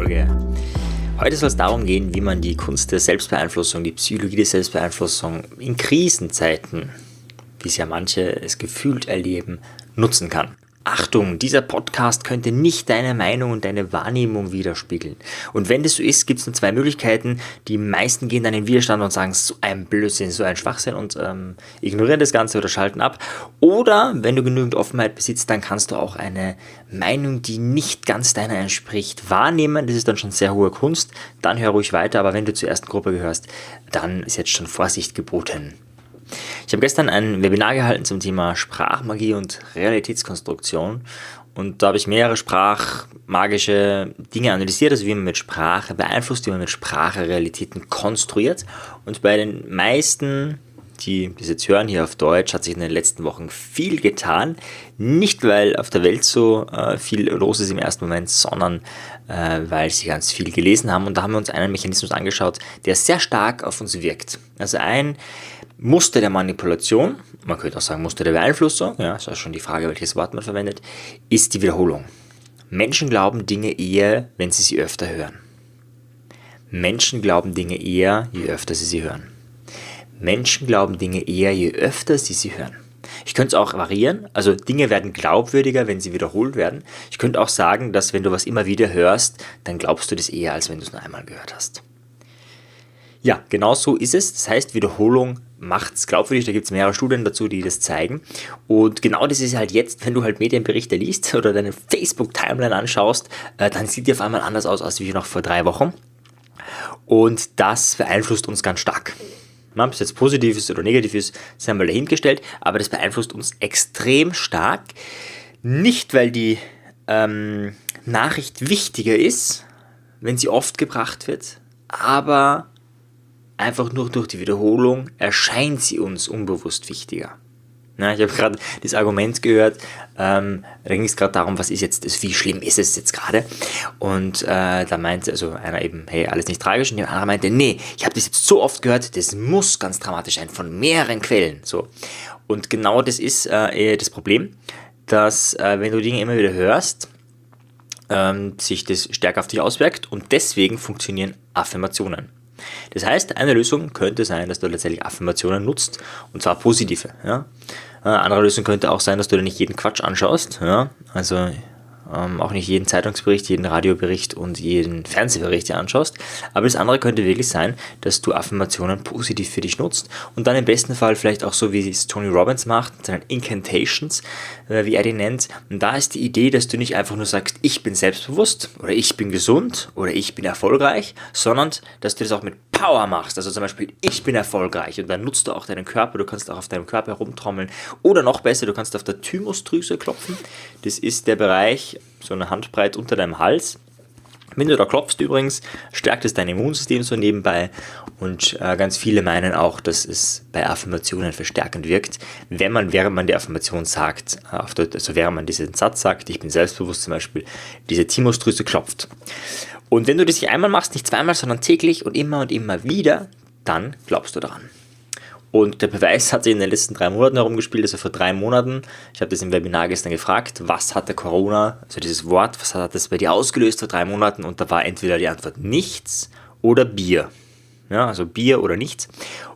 Podcast-Folge. Heute soll es darum gehen, wie man die Kunst der Selbstbeeinflussung, die Psychologie der Selbstbeeinflussung in Krisenzeiten, wie es ja manche es gefühlt erleben, nutzen kann. Achtung, dieser Podcast könnte nicht deine Meinung und deine Wahrnehmung widerspiegeln. Und wenn das so ist, gibt es nur zwei Möglichkeiten. Die meisten gehen dann in Widerstand und sagen, so ein Blödsinn, so ein Schwachsinn und ignorieren das Ganze oder schalten ab. Oder wenn du genügend Offenheit besitzt, dann kannst du auch eine Meinung, die nicht ganz deiner entspricht, wahrnehmen. Das ist dann schon sehr hohe Kunst. Dann hör ruhig weiter, aber wenn du zur ersten Gruppe gehörst, dann ist jetzt schon Vorsicht geboten. Ich habe gestern ein Webinar gehalten zum Thema Sprachmagie und Realitätskonstruktion und da habe ich mehrere sprachmagische Dinge analysiert, also wie man mit Sprache beeinflusst, wie man mit Sprache Realitäten konstruiert. Und bei den meisten, die das jetzt hören hier auf Deutsch, hat sich in den letzten Wochen viel getan. Nicht, weil auf der Welt so viel los ist im ersten Moment, sondern weil sie ganz viel gelesen haben. Und da haben wir uns einen Mechanismus angeschaut, der sehr stark auf uns wirkt. Also ein Muster der Manipulation, man könnte auch sagen Muster der Beeinflussung, ja, das ist schon die Frage, welches Wort man verwendet, ist die Wiederholung. Menschen glauben Dinge eher, wenn sie sie öfter hören. Menschen glauben Dinge eher, je öfter sie hören. Menschen glauben Dinge eher, je öfter sie hören. Ich könnte es auch variieren, also Dinge werden glaubwürdiger, wenn sie wiederholt werden. Ich könnte auch sagen, dass wenn du was immer wieder hörst, dann glaubst du das eher, als wenn du es nur einmal gehört hast. Ja, genau so ist es. Das heißt, Wiederholung macht es glaubwürdig. Da gibt es mehrere Studien dazu, die das zeigen. Und genau das ist halt jetzt, wenn du halt Medienberichte liest oder deine Facebook-Timeline anschaust, dann sieht die auf einmal anders aus als wie noch vor 3 Wochen. Und das beeinflusst uns ganz stark. Ob es jetzt positiv ist oder negativ ist, sei mal dahingestellt, aber das beeinflusst uns extrem stark. Nicht, weil die Nachricht wichtiger ist, wenn sie oft gebracht wird, aber einfach nur durch die Wiederholung erscheint sie uns unbewusst wichtiger. Na, ich habe gerade das Argument gehört, da ging es gerade darum, was ist jetzt das, wie schlimm ist es jetzt gerade? Und da meinte also einer eben, hey, alles nicht tragisch, und der andere meinte, nee, ich habe das jetzt so oft gehört, das muss ganz dramatisch sein, von mehreren Quellen. So. Und genau das ist das Problem, dass wenn du Dinge immer wieder hörst, sich das stärker auf dich auswirkt und deswegen funktionieren Affirmationen. Das heißt, eine Lösung könnte sein, dass du letztendlich Affirmationen nutzt, und zwar positive. Ja? Eine andere Lösung könnte auch sein, dass du dir nicht jeden Quatsch anschaust, ja? Also auch nicht jeden Zeitungsbericht, jeden Radiobericht und jeden Fernsehbericht dir anschaust. Aber das andere könnte wirklich sein, dass du Affirmationen positiv für dich nutzt und dann im besten Fall vielleicht auch so, wie es Tony Robbins macht, mit seinen Incantations, wie er die nennt. Und da ist die Idee, dass du nicht einfach nur sagst, ich bin selbstbewusst oder ich bin gesund oder ich bin erfolgreich, sondern dass du das auch mit Power machst. Also zum Beispiel, ich bin erfolgreich, und dann nutzt du auch deinen Körper, du kannst auch auf deinem Körper herumtrommeln oder noch besser, du kannst auf der Thymusdrüse klopfen. Das ist der Bereich, so eine Handbreit unter deinem Hals. Wenn du da klopfst übrigens, stärkt es dein Immunsystem so nebenbei, und ganz viele meinen auch, dass es bei Affirmationen verstärkend wirkt, wenn man, während man die Affirmation sagt, also während man diesen Satz sagt, ich bin selbstbewusst zum Beispiel, diese Thymusdrüse klopft. Und wenn du das nicht einmal machst, nicht zweimal, sondern täglich und immer wieder, dann glaubst du daran. Und der Beweis hat sich in den letzten 3 Monaten herumgespielt, also vor 3 Monaten. Ich habe das im Webinar gestern gefragt, was hat der Corona, also dieses Wort, was hat das bei dir ausgelöst vor 3 Monaten? Und da war entweder die Antwort nichts oder Bier. Ja, also Bier oder nichts.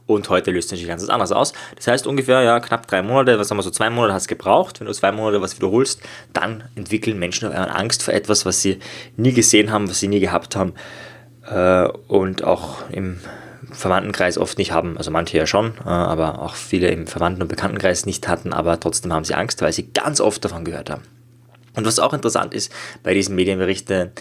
Und heute löst es natürlich ganz anders aus. Das heißt ungefähr, ja, knapp 3 Monate, was sagen wir so, 2 Monate hast du gebraucht. Wenn du 2 Monate was wiederholst, dann entwickeln Menschen auf einmal Angst vor etwas, was sie nie gesehen haben, was sie nie gehabt haben, und auch im Verwandtenkreis oft nicht haben. Also manche ja schon, aber auch viele im Verwandten- und Bekanntenkreis nicht hatten, aber trotzdem haben sie Angst, weil sie ganz oft davon gehört haben. Und was auch interessant ist bei diesen Medienberichten,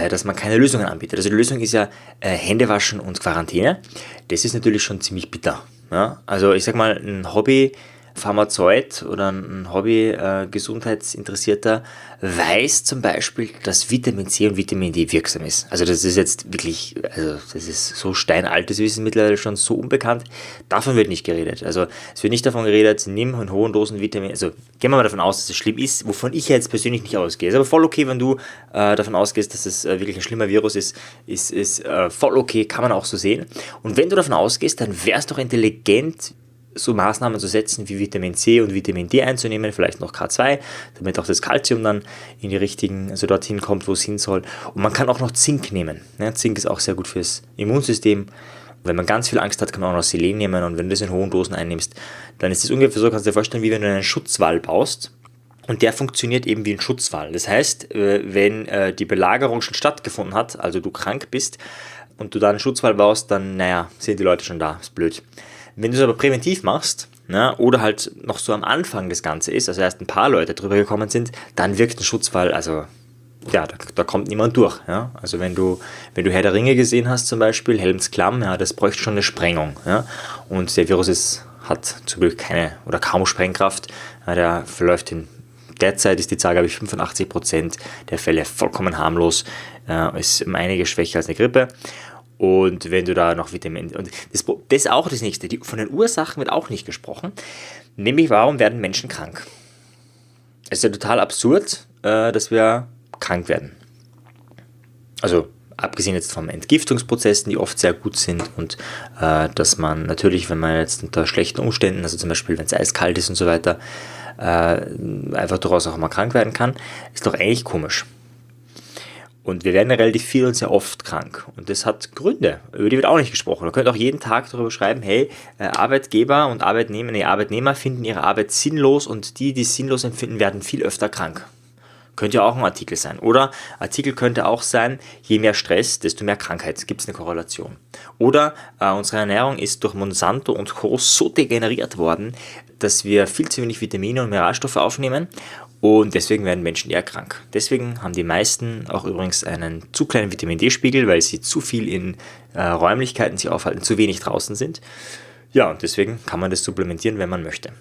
dass man keine Lösungen anbietet. Also die Lösung ist ja Händewaschen und Quarantäne. Das ist natürlich schon ziemlich bitter. Ja? Also ich sag mal, ein Hobby-Pharmazeut oder ein Hobby-Gesundheitsinteressierter weiß zum Beispiel, dass Vitamin C und Vitamin D wirksam ist. Also das ist jetzt wirklich, also das ist so steinaltes Wissen, mittlerweile schon so unbekannt. Davon wird nicht geredet. Also es wird nicht davon geredet, nimm in hohen Dosen Vitamin, also gehen wir mal davon aus, dass es schlimm ist, wovon ich jetzt persönlich nicht ausgehe. Ist aber voll okay, wenn du davon ausgehst, dass es wirklich ein schlimmer Virus ist voll okay, kann man auch so sehen. Und wenn du davon ausgehst, dann wär's doch intelligent, so Maßnahmen zu setzen, wie Vitamin C und Vitamin D einzunehmen, vielleicht noch K2, damit auch das Calcium dann in die richtigen, also dorthin kommt, wo es hin soll. Und man kann auch noch Zink nehmen. Ja, Zink ist auch sehr gut fürs Immunsystem. Wenn man ganz viel Angst hat, kann man auch noch Selen nehmen, und wenn du das in hohen Dosen einnimmst, dann ist es ungefähr so, kannst du dir vorstellen, wie wenn du einen Schutzwall baust. Und der funktioniert eben wie ein Schutzwall. Das heißt, wenn die Belagerung schon stattgefunden hat, also du krank bist und du da einen Schutzwall baust, dann, sind die Leute schon da, ist blöd. Wenn du es aber präventiv machst, oder halt noch so am Anfang das Ganze ist, also erst ein paar Leute drüber gekommen sind, dann wirkt ein Schutzwall, also ja, da kommt niemand durch. Ja? Also wenn du Herr der Ringe gesehen hast zum Beispiel, Helms Klamm, das bräuchte schon eine Sprengung. Ja? Und der Virus hat zum Glück keine oder kaum Sprengkraft. Der verläuft derzeit ist die Zahl, glaube ich, 85% der Fälle vollkommen harmlos, ist um einige schwächer als eine Grippe. Und wenn du da noch Vitamin... Und das ist auch das Nächste. Von den Ursachen wird auch nicht gesprochen. Nämlich, warum werden Menschen krank? Es ist ja total absurd, dass wir krank werden. Also, abgesehen jetzt von Entgiftungsprozessen, die oft sehr gut sind, und dass man natürlich, wenn man jetzt unter schlechten Umständen, also zum Beispiel, wenn es eiskalt ist und so weiter, einfach durchaus auch mal krank werden kann, ist doch eigentlich komisch. Und wir werden ja relativ viel und sehr oft krank. Und das hat Gründe, über die wird auch nicht gesprochen. Man könnte auch jeden Tag darüber schreiben, hey, Arbeitgeber und Arbeitnehmer finden ihre Arbeit sinnlos, und die es sinnlos empfinden, werden viel öfter krank. Könnte ja auch ein Artikel sein. Oder Artikel könnte auch sein, je mehr Stress, desto mehr Krankheit. Gibt es eine Korrelation. Oder unsere Ernährung ist durch Monsanto und Co. so degeneriert worden, dass wir viel zu wenig Vitamine und Mineralstoffe aufnehmen, und deswegen werden Menschen eher krank. Deswegen haben die meisten auch übrigens einen zu kleinen Vitamin-D-Spiegel, weil sie zu viel in Räumlichkeiten sich aufhalten, zu wenig draußen sind. Ja, und deswegen kann man das supplementieren, wenn man möchte.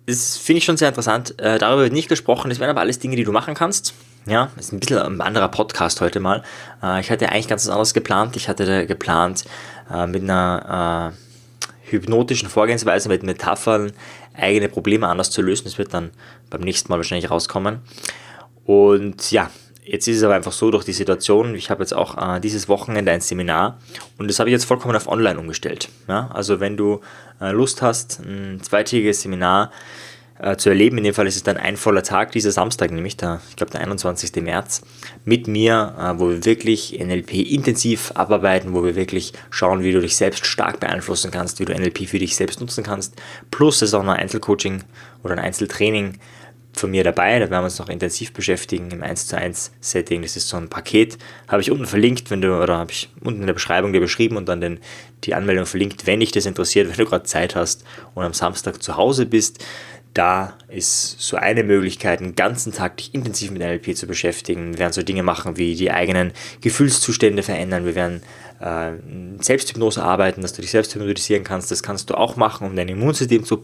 Das finde ich schon sehr interessant. Darüber wird nicht gesprochen. Das wären aber alles Dinge, die du machen kannst. Ja, das ist ein bisschen ein anderer Podcast heute mal. Ich hatte eigentlich ganz was anderes geplant. Ich hatte geplant, mit einer hypnotischen Vorgehensweise, mit Metaphern, eigene Probleme anders zu lösen. Das wird dann beim nächsten Mal wahrscheinlich rauskommen. Und ja, jetzt ist es aber einfach so, durch die Situation, ich habe jetzt auch dieses Wochenende ein Seminar, und das habe ich jetzt vollkommen auf online umgestellt. Ja, also wenn du Lust hast, ein zweitägiges Seminar zu erleben, in dem Fall ist es dann ein voller Tag, dieser Samstag, nämlich der 21. März, mit mir, wo wir wirklich NLP intensiv abarbeiten, wo wir wirklich schauen, wie du dich selbst stark beeinflussen kannst, wie du NLP für dich selbst nutzen kannst. Plus ist auch noch ein Einzelcoaching oder ein Einzeltraining von mir dabei, da werden wir uns noch intensiv beschäftigen im 1:1 Setting. Das ist so ein Paket, habe ich unten verlinkt, habe ich unten in der Beschreibung dir beschrieben und dann die Anmeldung verlinkt, wenn dich das interessiert, wenn du gerade Zeit hast und am Samstag zu Hause bist. Da ist so eine Möglichkeit, einen ganzen Tag dich intensiv mit NLP zu beschäftigen. Wir werden so Dinge machen, wie die eigenen Gefühlszustände verändern. Wir werden Selbsthypnose arbeiten, dass du dich selbst hypnotisieren kannst. Das kannst du auch machen, um dein Immunsystem zu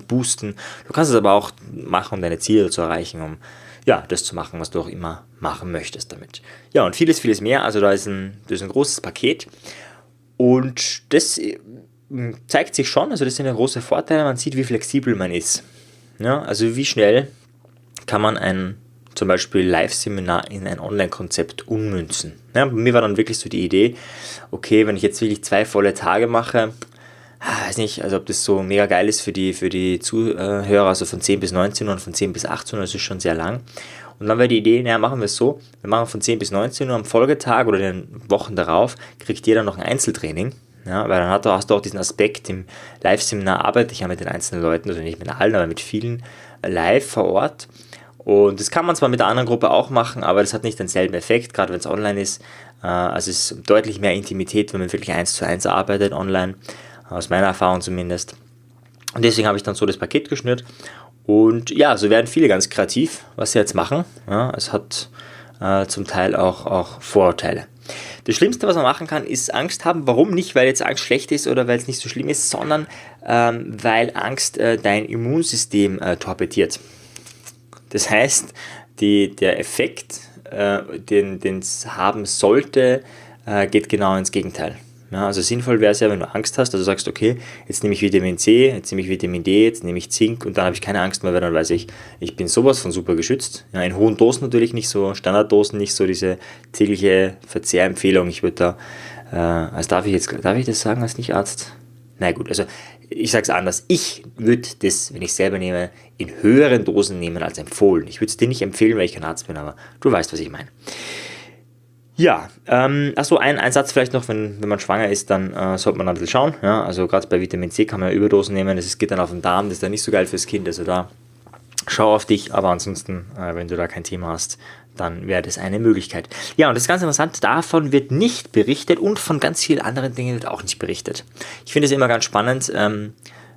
boosten. Du kannst es aber auch machen, um deine Ziele zu erreichen, um das zu machen, was du auch immer machen möchtest damit. Ja, und vieles, vieles mehr. Also das ist ein großes Paket. Und das zeigt sich schon, also das sind ja große Vorteile. Man sieht, wie flexibel man ist. Ja, also wie schnell kann man ein zum Beispiel Live-Seminar in ein Online-Konzept ummünzen. Ja, bei mir war dann wirklich so die Idee, okay, wenn ich jetzt wirklich 2 volle Tage mache, weiß nicht, also ob das so mega geil ist für die Zuhörer, also von 10 bis 19 Uhr und von 10 bis 18 Uhr, das ist schon sehr lang. Und dann war die Idee, machen wir es so, wir machen von 10 bis 19 Uhr am Folgetag oder den Wochen darauf, kriegt jeder noch ein Einzeltraining. Ja, weil dann hast du auch diesen Aspekt, im Live-Seminar arbeite ich ja mit den einzelnen Leuten, also nicht mit allen, aber mit vielen live vor Ort. Und das kann man zwar mit der anderen Gruppe auch machen, aber das hat nicht denselben Effekt, gerade wenn es online ist. Also es ist deutlich mehr Intimität, wenn man wirklich 1:1 arbeitet online, aus meiner Erfahrung zumindest. Und deswegen habe ich dann so das Paket geschnürt. Und ja, so werden viele ganz kreativ, was sie jetzt machen. Ja, es hat zum Teil auch Vorurteile. Das Schlimmste, was man machen kann, ist Angst haben. Warum? Nicht, weil jetzt Angst schlecht ist oder weil es nicht so schlimm ist, sondern weil Angst dein Immunsystem torpediert. Das heißt, der Effekt, den es haben sollte, geht genau ins Gegenteil. Ja, also sinnvoll wäre es ja, wenn du Angst hast, also sagst, okay, jetzt nehme ich Vitamin C, jetzt nehme ich Vitamin D, jetzt nehme ich Zink und dann habe ich keine Angst mehr, weil dann weiß ich bin sowas von super geschützt. Ja, in hohen Dosen natürlich nicht so, Standarddosen nicht so diese tägliche Verzehrempfehlung. Ich würde da, darf ich das sagen als Nicht-Arzt? Na gut, also ich sage es anders, ich würde das, wenn ich es selber nehme, in höheren Dosen nehmen als empfohlen. Ich würde es dir nicht empfehlen, weil ich kein Arzt bin, aber du weißt, was ich meine. Ja, achso, ein Satz vielleicht noch, wenn man schwanger ist, dann sollte man ein bisschen schauen. Ja? Also gerade bei Vitamin C kann man ja Überdosen nehmen, das geht dann auf den Darm, das ist dann nicht so geil fürs Kind, also da schau auf dich, aber ansonsten, wenn du da kein Thema hast, dann wäre das eine Möglichkeit. Ja, und das ist ganz interessant, davon wird nicht berichtet und von ganz vielen anderen Dingen wird auch nicht berichtet. Ich finde es immer ganz spannend,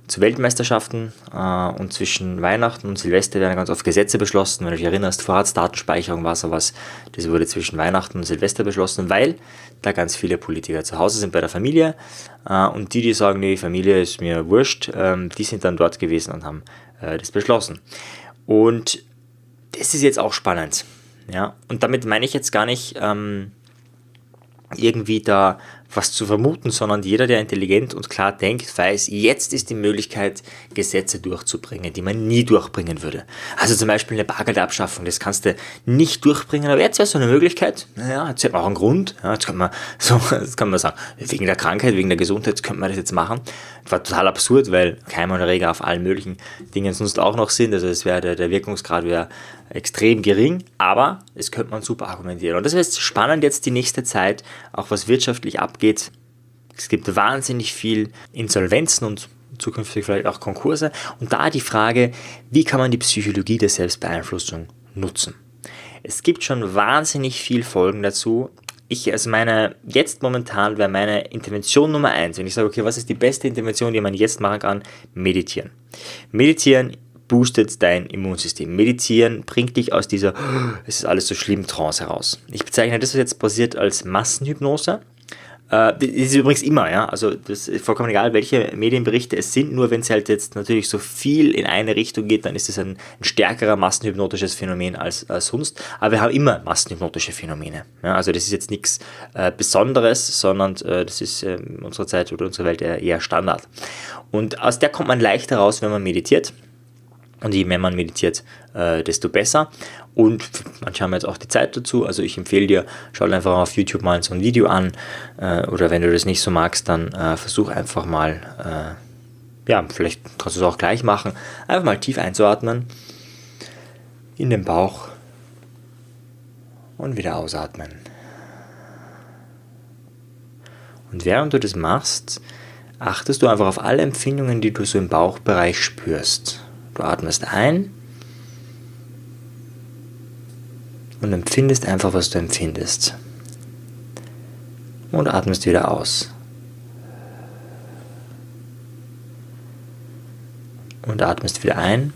zu Weltmeisterschaften und zwischen Weihnachten und Silvester werden ganz oft Gesetze beschlossen. Wenn du dich erinnerst, Vorratsdatenspeicherung war sowas, das wurde zwischen Weihnachten und Silvester beschlossen, weil da ganz viele Politiker zu Hause sind bei der Familie und die sagen, nee, Familie ist mir wurscht, die sind dann dort gewesen und haben das beschlossen. Und das ist jetzt auch spannend. Ja? Und damit meine ich jetzt gar nicht irgendwie da was zu vermuten, sondern jeder, der intelligent und klar denkt, weiß, jetzt ist die Möglichkeit, Gesetze durchzubringen, die man nie durchbringen würde. Also zum Beispiel eine Bargeldabschaffung, das kannst du nicht durchbringen, aber jetzt wäre so eine Möglichkeit, naja, jetzt hat man auch einen Grund, ja, jetzt kann man sagen, wegen der Krankheit, wegen der Gesundheit könnte man das jetzt machen. Das war total absurd, weil Keime und Erreger auf allen möglichen Dingen sonst auch noch sind, also das wäre der Wirkungsgrad wäre extrem gering, aber das könnte man super argumentieren. Und das ist spannend jetzt die nächste Zeit, auch was wirtschaftlich abgeht. Es gibt wahnsinnig viel Insolvenzen und zukünftig vielleicht auch Konkurse. Und da die Frage, wie kann man die Psychologie der Selbstbeeinflussung nutzen? Es gibt schon wahnsinnig viel Folgen dazu. Jetzt momentan wäre meine Intervention Nummer 1, wenn ich sage, okay, was ist die beste Intervention, die man jetzt machen kann? Meditieren. Meditieren boostet dein Immunsystem. Meditieren bringt dich aus dieser, es ist alles so schlimm, Trance heraus. Ich bezeichne das, was jetzt passiert, als Massenhypnose. Das ist übrigens immer, ja, also das ist vollkommen egal, welche Medienberichte es sind, nur wenn es halt jetzt natürlich so viel in eine Richtung geht, dann ist es ein stärkerer massenhypnotisches Phänomen als sonst, aber wir haben immer massenhypnotische Phänomene, ja, also das ist jetzt nichts Besonderes, sondern das ist in unserer Zeit oder unserer Welt eher Standard. Und aus der kommt man leichter raus, wenn man meditiert. Und je mehr man meditiert, desto besser. Und manche haben jetzt auch die Zeit dazu. Also ich empfehle dir, schau dir einfach auf YouTube mal so ein Video an. Oder wenn du das nicht so magst, dann versuch einfach mal, vielleicht kannst du es auch gleich machen, einfach mal tief einzuatmen. In den Bauch. Und wieder ausatmen. Und während du das machst, achtest du einfach auf alle Empfindungen, die du so im Bauchbereich spürst. Du atmest ein und empfindest einfach, was du empfindest. Und atmest wieder aus. Und atmest wieder ein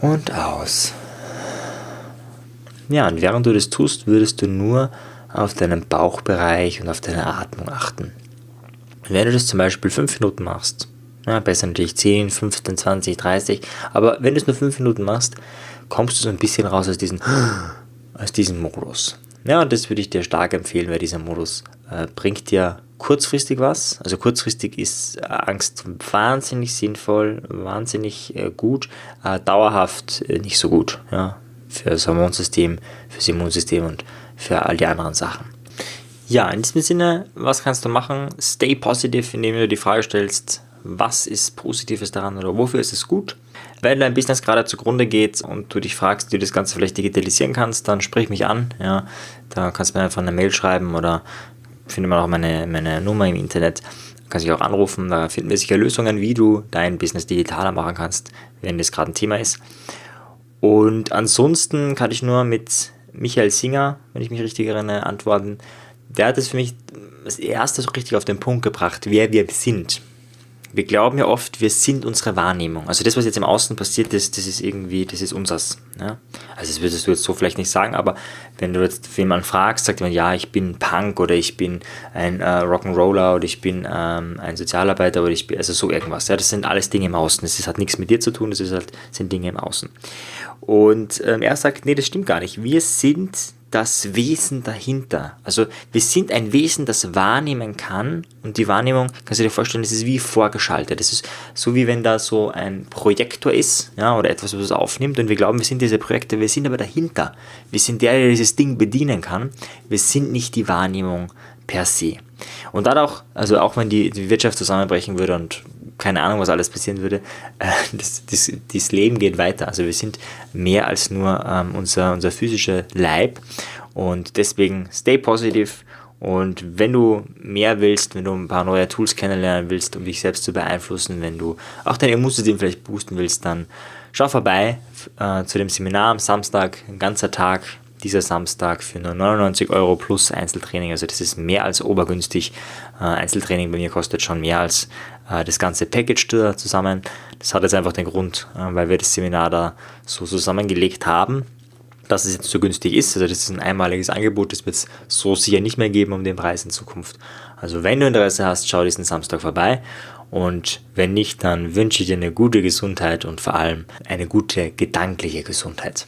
und aus. Ja, und während du das tust, würdest du nur auf deinen Bauchbereich und auf deine Atmung achten. Wenn du das zum Beispiel 5 Minuten machst, ja, besser natürlich 10, 15, 20, 30, aber wenn du es nur 5 Minuten machst, kommst du so ein bisschen raus aus diesem Modus. Ja, und das würde ich dir stark empfehlen, weil dieser Modus bringt dir kurzfristig was. Also kurzfristig ist Angst wahnsinnig sinnvoll, wahnsinnig gut, dauerhaft nicht so gut, ja, für das Hormonsystem, fürs Immunsystem und für all die anderen Sachen. Ja, in diesem Sinne, was kannst du machen? Stay positive, indem du die Frage stellst, was ist Positives daran oder wofür ist es gut? Wenn dein Business gerade zugrunde geht und du dich fragst, wie du das Ganze vielleicht digitalisieren kannst, dann sprich mich an. Ja, da kannst du mir einfach eine Mail schreiben oder findet man auch meine Nummer im Internet. Du kannst mich auch anrufen, da finden wir sicher Lösungen, wie du dein Business digitaler machen kannst, wenn das gerade ein Thema ist. Und ansonsten kann ich nur mit Michael Singer, wenn ich mich richtig erinnere, antworten. Der hat es für mich das erste so richtig auf den Punkt gebracht, wer wir sind. Wir glauben ja oft, wir sind unsere Wahrnehmung. Also das, was jetzt im Außen passiert ist, das ist unseres. Ja? Also das würdest du jetzt so vielleicht nicht sagen, aber wenn du jetzt jemanden fragst, sagt jemand, ja, ich bin Punk oder ich bin ein Rock'n'Roller oder ich bin ein Sozialarbeiter oder ich bin, also so irgendwas. Ja? Das sind alles Dinge im Außen. Das hat nichts mit dir zu tun, sind Dinge im Außen. Und er sagt, nee, das stimmt gar nicht. Wir sind das Wesen dahinter. Also wir sind ein Wesen, das wahrnehmen kann und die Wahrnehmung, kannst du dir vorstellen, das ist wie vorgeschaltet. Das ist so wie wenn da so ein Projektor ist, ja, oder etwas, was aufnimmt und wir glauben, wir sind diese Projekte, wir sind aber dahinter. Wir sind der dieses Ding bedienen kann. Wir sind nicht die Wahrnehmung per se. Und dadurch, also auch wenn die Wirtschaft zusammenbrechen würde und keine Ahnung, was alles passieren würde, das Leben geht weiter. Also wir sind mehr als nur unser physischer Leib und deswegen stay positive. Und wenn du mehr willst, wenn du ein paar neue Tools kennenlernen willst, um dich selbst zu beeinflussen, wenn du auch dein Immunsystem vielleicht boosten willst, dann schau vorbei zu dem Seminar am Samstag, ein ganzer Tag, dieser Samstag für nur 99 € plus Einzeltraining. Also das ist mehr als obergünstig. Einzeltraining bei mir kostet schon mehr als das ganze Package da zusammen. Das hat jetzt einfach den Grund, weil wir das Seminar da so zusammengelegt haben, dass es jetzt so günstig ist. Also das ist ein einmaliges Angebot, das wird es so sicher nicht mehr geben um den Preis in Zukunft. Also wenn du Interesse hast, schau diesen Samstag vorbei und wenn nicht, dann wünsche ich dir eine gute Gesundheit und vor allem eine gute gedankliche Gesundheit.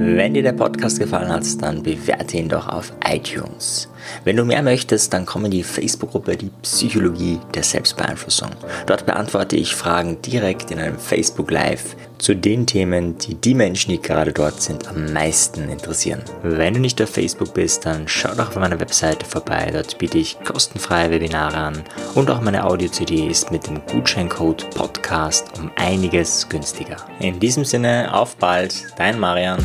Wenn dir der Podcast gefallen hat, dann bewerte ihn doch auf iTunes. Wenn du mehr möchtest, dann komm in die Facebook-Gruppe Die Psychologie der Selbstbeeinflussung. Dort beantworte ich Fragen direkt in einem Facebook-Live zu den Themen, die die Menschen, die gerade dort sind, am meisten interessieren. Wenn du nicht auf Facebook bist, dann schau doch auf meiner Webseite vorbei. Dort biete ich kostenfreie Webinare an und auch meine Audio-CD ist mit dem Gutscheincode Podcast um einiges günstiger. In diesem Sinne, auf bald, dein Marian.